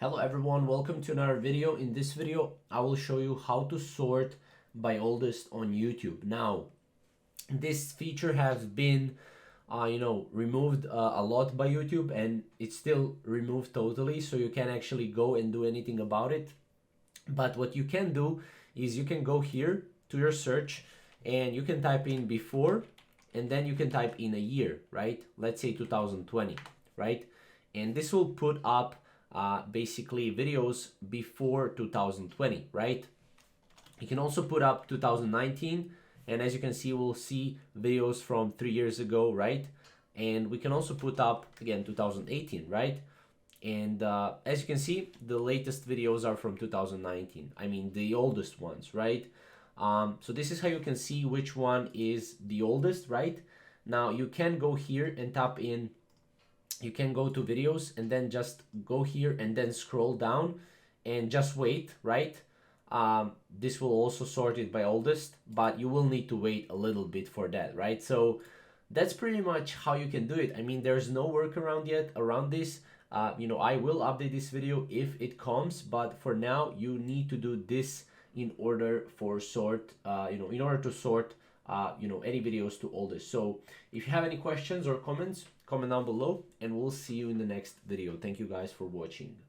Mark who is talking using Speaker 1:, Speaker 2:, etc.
Speaker 1: Hello everyone, welcome to another video. In this video, I will show you how to sort by oldest on YouTube. Now, this feature has been, removed a lot by YouTube, and it's still removed totally, so you can't actually go and do anything about it. But what you can do is you can go here to your search and you can type in before, and then you can type in a year, right? Let's say 2020, right? And this will put up basically videos before 2020, right? You can also put up 2019, and as you can see, we'll see videos from 3 years ago, right? And we can also put up again 2018, right? And as you can see, the latest videos are from 2019. I mean, the oldest ones, right? So this is how you can see which one is the oldest, right? Now you can go here and tap in. You can go to videos and then just go here and then scroll down and just wait, right? This will also sort it by oldest, but you will need to wait a little bit for that, right? So that's pretty much how you can do it. I mean, there's no workaround yet around this. I will update this video if it comes, but for now you need to do this in order for in order to sort any videos to oldest. So if you have any questions or comments, comment down below, and we'll see you in the next video. Thank you guys for watching.